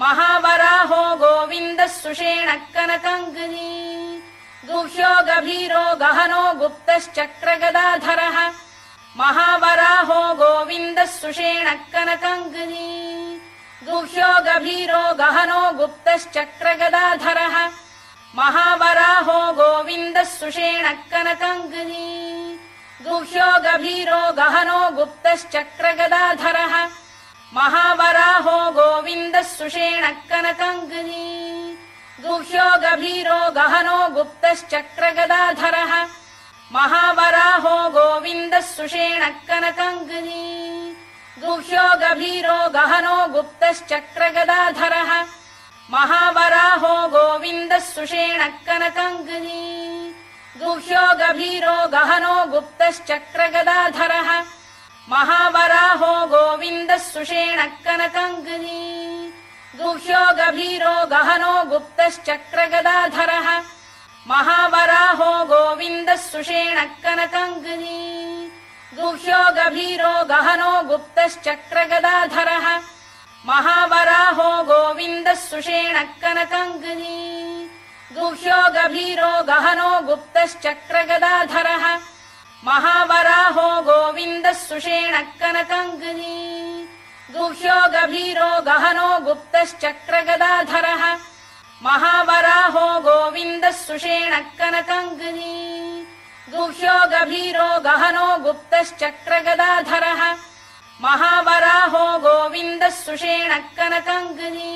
महावराहो गोविन्दः सुषेणः कनकाङ्गनी गुह्यो गभीरो गहनो गुप्तश्चक्रगदाधरः महावराहो गोविन्दः सुषेणः कनकाङ्गनी गुह्यो गभीरो गहनो गुप्तश्चक्रगदाधरः महावराहो गोविन्दः सुषेणः कनकाङ्गनी गुह्यो गभीरो गहनो गुप्तश्चक्रगदाधरः महावराहो गोविन्दः सुषेणः कनकाङ्गनी गुह्यो गभीरो गहनो गुप्तश्चक्रगदाधरः महावराहो गोविन्दः सुषेणः कनकाङ्गनी गुह्यो गभीरो गहनो गुप्तश्चक्रगदाधरः महावराहो गोविन्दः सुषेणः कनकाङ्गनी गुह्यो गभीरो गहनो गुप्तश्चक्रगदाधरः महावराहो गोविन्दः सुषेणः कनकाङ्गनी गुह्यो गभीरो गहनो गुप्तश्चक्रगदाधरः महावराहो गोविन्दः सुषेणः कनकाङ्गनी गुह्यो गभीरो गहनो गुप्तश्चक्रगदाधरः महावराहो गोविन्दः सुषेणः कनकाङ्गनी गुह्यो गभीरो गहनो गुप्तश्चक्रगदाधरः महावराहो गोविन्दः सुषेणः कनकाङ्गनी गुह्यो गभीरो गहनो गुप्तश्चक्रगदाधरः महावराहो गोविन्दः सुषेणः कनकाङ्गनी गुह्यो गभीरो गहनो गुप्तश्चक्रगदाधरः महावराहो गोविन्दः सुषेणः कनकाङ्गनी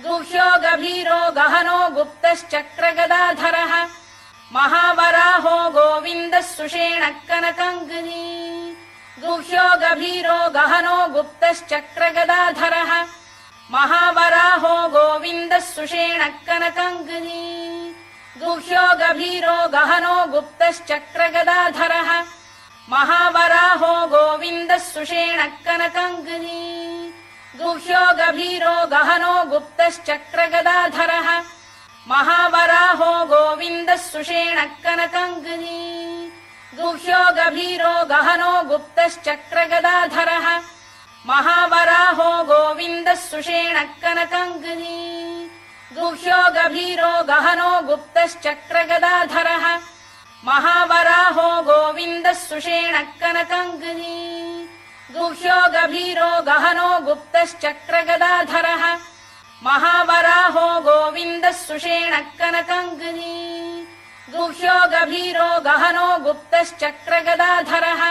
गुह्यो गभीरो गहनो गुप्तश्चक्रगदाधरः महावराहो गोविन्दः सुषेणः कनकाङ्गनी गुह्यो गभीरो गहनो गुप्तश्चक्रगदाधरः महावराहो गोविन्दः सुषेणः कनकाङ्गनी गुह्यो गभीरो गहनो गुप्तश्चक्रगदाधरः महावराहो गोविन्दः सुषेणः कनकाङ्गनी गुह्यो गभीरो गहनो गुप्तश्चक्रगदाधरः महावराहो गोविन्दः सुषेणः कनकाङ्गनी गुह्यो गभीरो गहनो गुप्तश्चक्रगदाधरः महावराहो गोविन्दः सुषेणः कनकाङ्गनी गुह्यो गभीरो गहनो गुप्तश्चक्रगदाधरः महावराहो गोविन्दः सुषेणः कनकाङ्गनी गुह्यो गभीरो गहनो गुप्तश्चक्रगदाधरः महावराहो गोविन्दः सुषेणः कनकाङ्गनी गुह्यो गभीरो गहनो गुप्तश्चक्रगदाधरः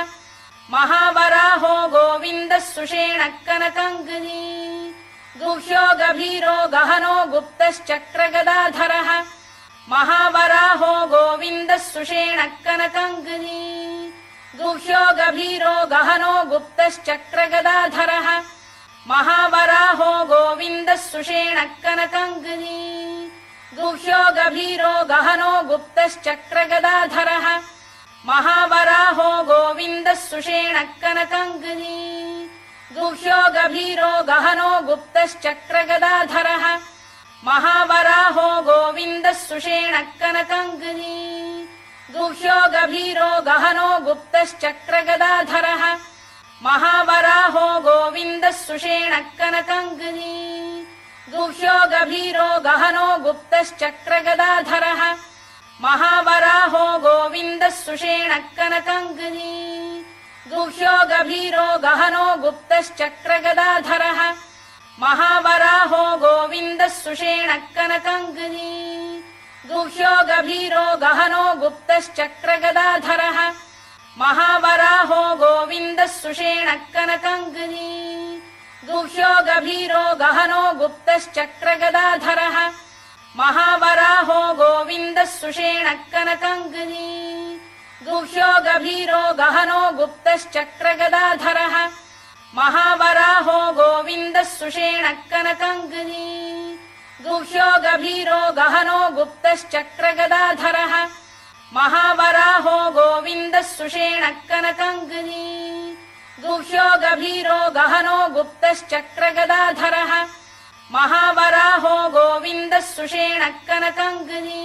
महावराहो गोविन्दः सुषेणः कनकाङ्गनी गुह्यो गभीरो गहनो गुप्तश्चक्रगदाधरः महावराहो गोविन्दः सुषेणः कनकाङ्गनी गुह्यो गभीरो गहनो गुप्तश्चक्रगदाधरः महावराहो गोविन्दः सुषेणः कनकाङ्गनी गुह्यो गभीरो गहनो गुप्तश्चक्रगदाधरः महावराहो गोविन्दः सुषेणः कनकाङ्गनी गुह्यो गभीरो गहनो गुप्तश्चक्रगदाधरः महावराहो गोविन्दः सुषेणः कनकाङ्गनी गुह्यो गभीरो गहनो गुप्तश्चक्रगदाधरः महावराहो गोविन्दः सुषेणः कनकाङ्गनी गुह्यो गभीरो गहनो गुप्तश्चक्रगदाधरः महावराहो गोविन्दः सुषेणः कनकाङ्गनी गुह्यो गभीरो गहनो गुप्तश्चक्रगदाधरः महावराहो गोविन्दः सुषेणः कनकाङ्गनी गुह्यो गभीरो गहनो गुप्तश्चक्रगदाधरः महावराहो गोविन्दः सुषेणः कनकाङ्गनी गुह्यो गभीरो गहनो गुप्तश्चक्रगदाधरः महावराहो गोविन्दः सुषेणः कनकाङ्गनी गुह्यो गभीरो गहनो गुप्तश्चक्रगदाधरः महावराहो गोविन्दः सुषेणः कनकाङ्गनी गुह्यो गभीरो गहनो गुप्तश्चक्रगदाधरः महावराहो गोविन्दः सुषेणः कनकाङ्गनी गुह्यो गभीरो गहनो गुप्तश्चक्रगदाधरः महावराहो गोविन्दः सुषेणः कनकाङ्गनी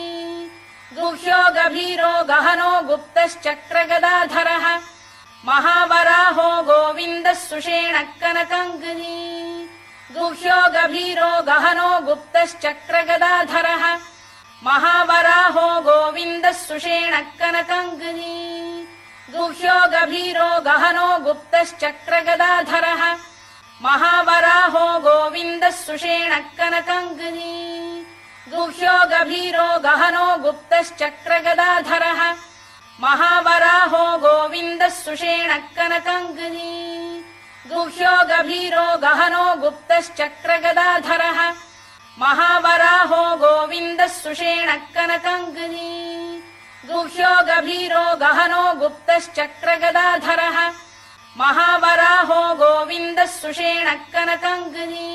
गुह्यो गभीरो गहनो गुप्तश्चक्रगदाधरः महावराहो गोविन्दः सुषेणः कनकाङ्गनी गुह्यो गभीरो गुप्तश्चक्रगदाधरः महावराहो गोविन्दः सुषेणः कनकङ्गनी गुह्यो गभीरो गहनो गुप्तश्चक्रगदाधरः महावराहो गोविन्दः सुषेणः कनकङ्गनी गुह्यो गभीरो गहनो गुप्तश्चक्रगदाधरः महावराहो गोविन्दः सुषेणः कनकङ्गनी गुह्यो गभीरो गहनो गुप्तश्चक्रगदाधरः महावराहो गोविन्दः सुषेणः कनकङ्गनी गुह्यो गभीरो गहनो गुप्तश्चक्रगदाधरः महावराहो गोविन्दः सुषेणः कनकङ्गनी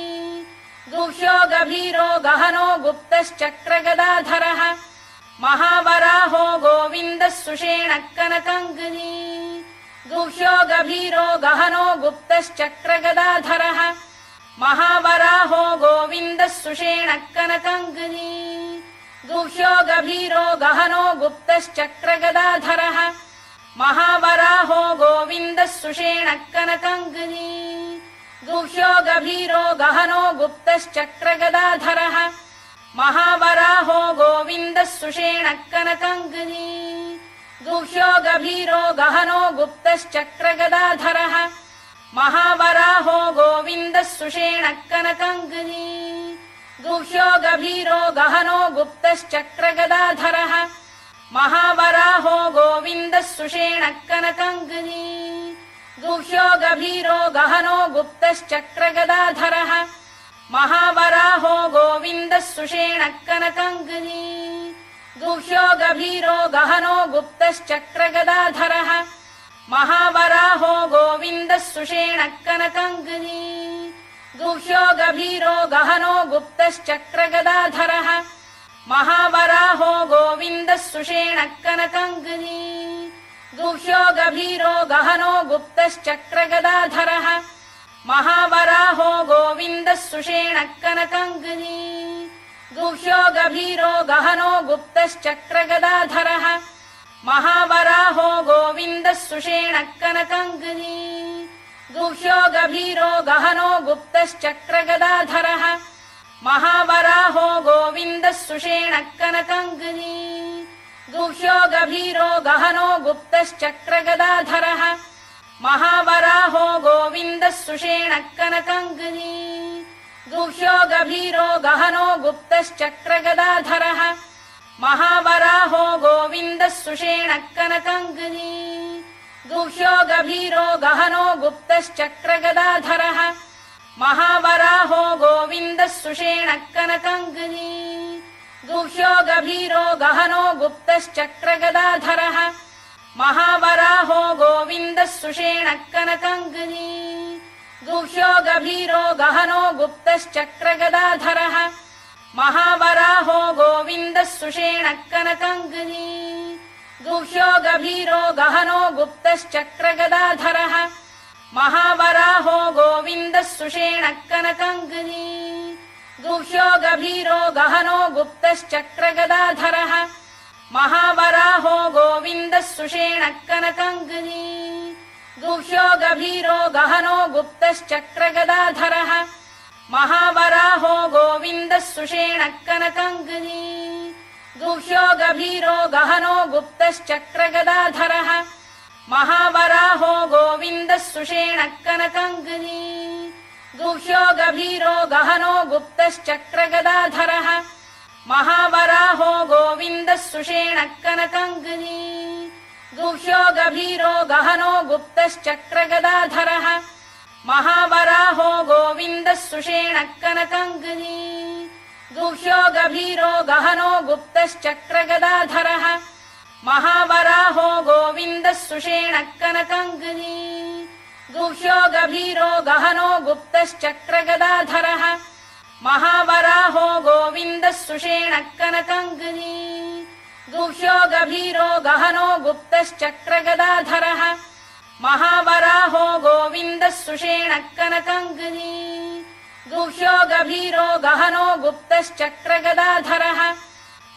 गुह्यो गभीरो गहनो गुप्तश्चक्रगदाधरः महावराहो गोविन्दः सुषेणः कनकङ्गनी गुह्यो गभीरो गहनो गुप्तश्चक्रगदाधरः महावराहो गोविन्दः सुषेणः कनकङ्गनी गुह्यो गभीरो गहनो गुप्तश्चक्रगदाधरः महावराहो गोविन्दः सुषेणः कनकङ्गनी गुह्यो गभीरो गहनो गुप्तश्चक्रगदाधरः महावराहो गोविन्दः सुषेणः कनकङ्गनी गुह्यो गभीरो गहनो गुप्तश्चक्रगदाधरः महावराहो गोविन्दः सुषेणः कनकङ्गनी गुह्यो गभीरो गहनो गुप्तश्चक्रगदाधरः महावराहो गोविन्दः सुषेणः कनकङ्गनी गुह्यो गभीरो गहनो गुप्तश्चक्रगदाधरः महावराहो गोविन्दः सुषेणः कनकङ्गनी गुह्यो गभीरो गहनो गुप्तश्चक्रगदाधरः महावराहो गोविन्दः सुषेणः कनकङ्गनी गुह्यो गभीरो गहनो गुप्तश्चक्रगदाधरः महावराहो गोविन्दः सुषेणः कनकङ्गनी गुह्यो गभीरो गहनो गुप्तश्चक्रगदाधरः महावराहो गोविन्दः सुषेणः कनकङ्गनी गुह्यो गभीरो गहनो गुप्तश्चक्रगदाधरः महावराहो गोविन्दः सुषेणः कनकङ्गनी गुह्यो गभीरो गहनो गुप्तश्चक्रगदाधरः महावराहो गोविन्दः सुषेणः कनकङ्गनी गुह्यो गभीरो गहनो गुप्तश्चक्रगदाधरः महावराहो गोविन्दः सुषेणः कनकङ्गनी गुह्यो गभीरो गहनो गुप्तश्चक्रगदाधरः महावराहो गोविन्दः सुषेणः कनकङ्गनी गुह्यो गभीरो गहनो गुप्तश्चक्रगदाधरः महावराहो गोविन्दः सुषेणः कनकङ्गनी गुह्यो गभीरो गहनो गुप्तश्चक्रगदाधरः महावराहो गोविन्दः सुषेणः कनकङ्गनी गुह्यो गभीरो गहनो गुप्तश्चक्रगदाधरः महावराहो गोविन्दः सुषेणः कनकङ्गनी गुह्यो गभीरो गहनो गुप्तश्चक्रगदाधरः महावराहो गोविन्दः सुषेणः कनकङ्गनी गुह्यो गभीरो गहनो गुप्तश्चक्रगदाधरः महावराहो गोविन्दः सुषेणः कनकङ्गनी गुह्यो गभीरो गहनो गुप्तश्चक्रगदाधरः महावराहो गोविन्दः सुषेणः कनकङ्गनी गुह्यो गभीरो गहनो गुप्तश्चक्रगदाधरः महावराहो गोविन्दः सुषेणः कनकङ्गनी गुह्यो गभीरो गहनो गुप्तश्चक्रगदाधरः महावराहो गोविन्दः सुषेणः कनकङ्गनी गुह्यो गभीरो गहनो गुप्तश्चक्रगदाधरः महावराहो गोविन्दः सुषेणः कनकङ्गनी गुह्यो गभीरो गहनो गुप्तश्चक्रगदाधरः महावराहो गोविन्दः सुषेणः कनकङ्गनी गुह्यो गभीरो गहनो गुप्तश्चक्रगदाधरः महावराहो गोविन्दः सुषेणः कनकङ्गनी गुह्यो गभीरो गहनो गुप्तश्चक्रगदाधरः महावराहो गोविन्दः सुषेणः कनकङ्गनी गुह्यो गभीरो गहनो गुप्तश्चक्रगदाधरः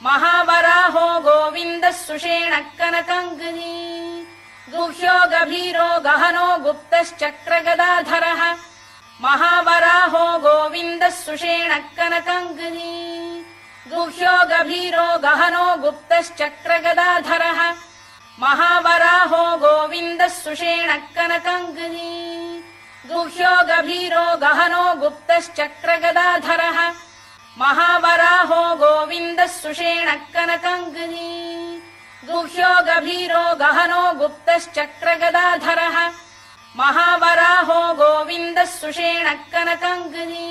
महावराहो गोविन्दः सुषेणः कनकङ्गनी गुह्यो गभीरो गहनो गुप्तश्चक्रगदाधरः महावराहो गोविन्दः सुषेणः कनकाङ्गनी गुह्यो गभीरो गहनो गुप्तश्चक्रगदाधरः महावराहो गोविन्दः सुषेणः कनकाङ्गनी गुह्यो गभीरो गहनो गुप्तश्चक्रगदाधरः महावराहो गोविन्दः सुषेणः कनकाङ्गनी गुह्यो गभीरो गहनो गुप्तश्चक्रगदाधरः महावराहो गोविन्दः सुषेणः कनकाङ्गनी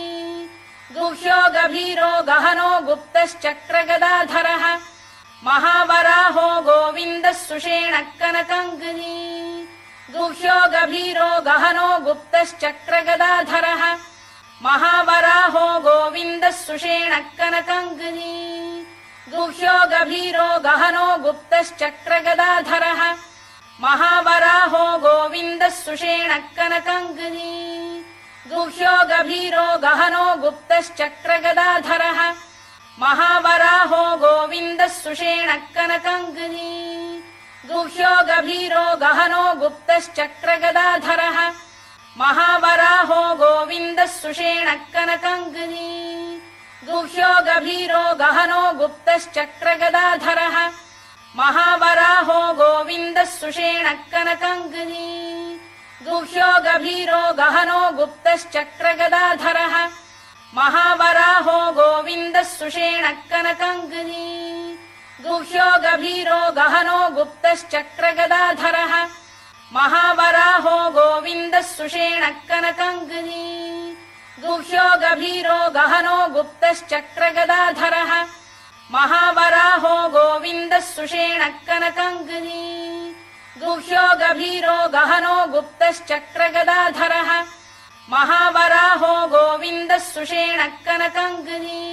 गुह्यो गभीरो गहनो गुप्तश्चक्रगदाधरः महावराहो गोविन्दः सुषेणः कनकाङ्गनी गुह्यो गभीरो गहनो गुप्तश्चक्रगदाधरः महावराहो गोविन्दः सुषेणः कनकाङ्गनी गुह्यो गभीरो गहनो गुप्तश्चक्रगदाधरः महावराहो गोविन्दः सुषेणः कनकाङ्गनी गुह्यो गभीरो गहनो गुप्तश्चक्रगदाधरः महावराहो गोविन्दः सुषेणः कनकाङ्गनी गुह्यो गभीरो गहनो गुप्तश्चक्रगदाधरः महावराहो गोविन्दः सुषेणः कनकाङ्गनी गुह्यो गभीरो गहनो गुप्तश्चक्रगदाधरः महावराहो गोविन्दः सुषेणः कनकाङ्गनी गुह्यो गभीरो गहनो गुप्तश्चक्रगदाधरः महावराहो गोविन्दः सुषेणः कनकाङ्गनी गुह्यो गभीरो गहनो गुप्तश्चक्रगदाधरः महावराहो गोविन्दः सुषेणः कनकाङ्गनी गुह्यो गभीरो गहनो गुप्तश्चक्रगदाधरः महावराहो गोविन्दः सुषेणः कनकाङ्गनी गुह्यो गभीरो गहनो गुप्तश्चक्रगदाधरः महावराहो गोविन्दः सुषेणः कनकाङ्गनी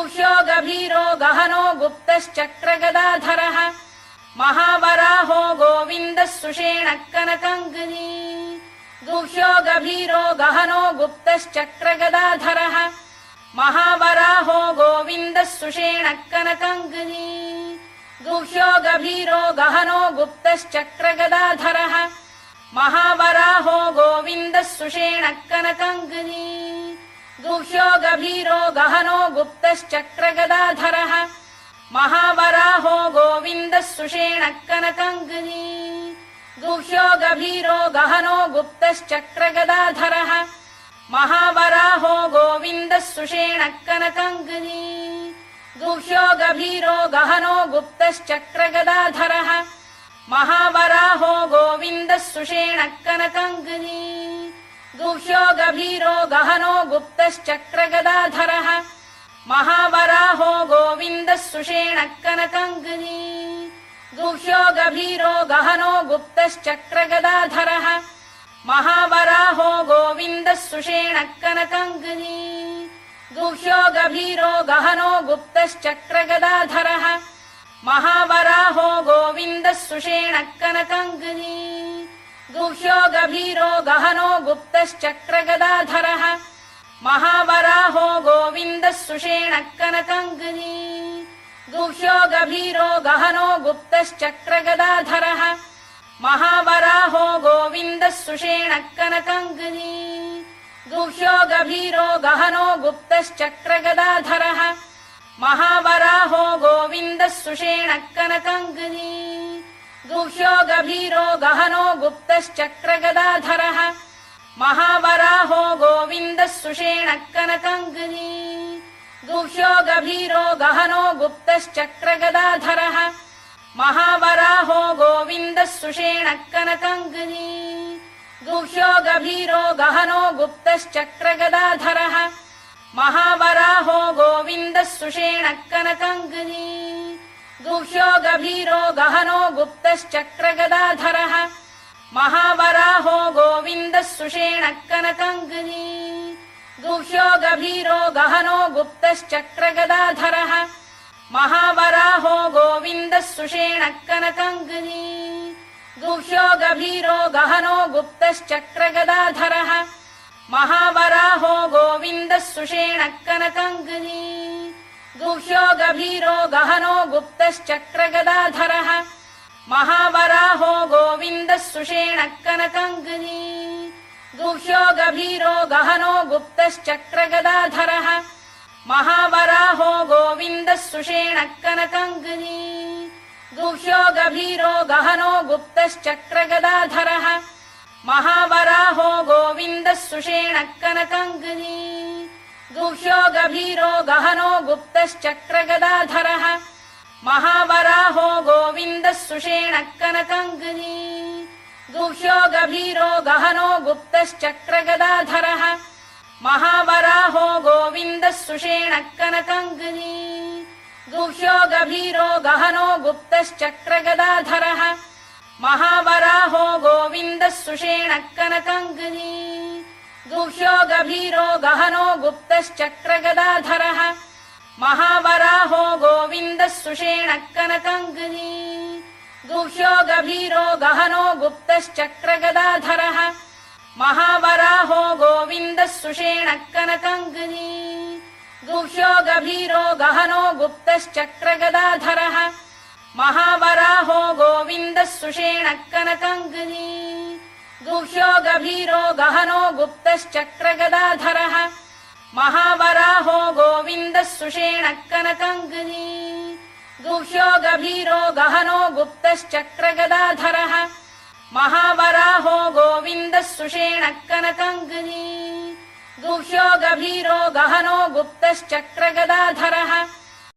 गुह्यो गभीरो गहनो गुप्तश्चक्रगदाधरः महावराहो गोविन्दः सुषेणः कनकाङ्गनी गुह्यो गभीरो गहनो गुप्तश्चक्रगदाधरः महावराहो गोविन्दः सुषेणः कनकाङ्गनी गुह्यो गभीरो गहनो गुप्तश्चक्रगदाधरः महावराहो गोविन्दः सुषेणः कनकाङ्गनी गुह्यो गभीरो गहनो गुप्तश्चक्रगदाधरः महावराहो गोविन्दः सुषेणः कनकाङ्गनी गुह्यो गभीरो गहनो गुप्तश्चक्रगदाधरः महावराहो गोविन्दः सुषेणः कनकाङ्गनी गुह्यो गभीरो गहनो गुप्तश्चक्रगदाधरः महावराहो गोविन्दः सुषेणः कनकाङ्गनी गुह्यो गभीरो गहनो गुप्तश्चक्रगदाधरः महावराहो गोविन्दः सुषेणः कनकाङ्गनी गुह्यो गभीरो गहनो गुप्तश्चक्रगदाधरः महावराहो गोविन्दः सुषेणः कनकाङ्गनी गुह्यो गभीरो गहनो गुप्तश्चक्रगदाधरः महावराहो गोविन्दः सुषेणः कनकाङ्गनी गुह्यो गभीरो गहनो गुप्तश्चक्रगदाधरः महावराहो गोविन्दः सुषेणः कनकाङ्गनी गुह्यो गभीरो गहनो गुप्तश्चक्रगदाधरः महावराहो गोविन्दः सुषेणः कनकाङ्गनी गुह्यो गभीरो गहनो गुप्तश्चक्रगदाधरः महावराहो गोविन्दः सुषेणः कनकाङ्गनी गुह्यो गभीरो गहनो गुप्तश्चक्रगदाधरः महावराहो गोविन्दः सुषेणः कनकाङ्गनी गुह्यो गभीरो गहनो गुप्तश्चक्रगदाधरः महावराहो गोविन्दः सुषेणः कनकाङ्गनी गुह्यो गभीरो गहनो गुप्तश्चक्रगदाधरः महावराहो गोविन्दः सुषेणः कनकाङ्गनी गुह्यो गभीरो गहनो गुप्तश्चक्रगदाधरः महावराहो गोविन्दः सुषेणः कनकाङ्गनी गुह्यो गभीरो गहनो गुप्तश्चक्रगदाधरः महावराहो गोविन्दः सुषेणः कनकाङ्गनी गुह्यो गभीरो गहनो गुप्तश्चक्रगदाधरः महावराहो गोविन्दः सुषेणः कनकाङ्गनी गुह्यो गभीरो गहनो गुप्तश्चक्रगदाधरः महावराहो गोविन्दः सुषेणः कनकाङ्गनी गुह्यो गभीरो गहनो गुप्तश्चक्रगदाधरः महावराहो गोविन्दः सुषेणः कनकङ्कनी गुह्यो गभीरो गहनो गुप्तश्चक्रगदाधरः महावराहो गोविन्दः सुषेणः कनकङ्कनी गुह्यो गभीरो गहनो गुप्तश्चक्रगदाधरः महावराहो गोविन्दः सुषेणः कनकङ्कनी गुह्यो गभीरो गहनो गुप्तश्चक्रगदाधरः महावराहो गोविन्दः सुषेणः कनकङ्कनी गुह्यो गभीरो गहनो गुप्तश्चक्रगदाधरः महावराहो गोविन्दः सुषेणः कनकङ्कनी गुह्यो गभीरो गहनो गुप्तश्चक्रगदाधरः महावराहो गोविन्दः सुषेणः कनकङ्कनी गुह्यो गभीरो गहनो गुप्तश्चक्रगदाधरः महावराहो गोविन्दः सुषेणः कनकङ्कनी गुह्यो गभीरो गहनो गुप्तश्चक्रगदाधरः महावराहो गोविन्दः सुषेणः कनकङ्कनी गुह्यो गभीरो गहनो गुप्तश्चक्रगदाधरः महावराहो गोविन्दः सुषेणः कनकङ्कनी गुह्यो गभीरो गहनो गुप्तश्चक्रगदाधरः महावराहो गोविन्दः सुषेणः कनकङ्कनी गुह्यो गभीरो गहनो गुप्तश्चक्रगदाधरः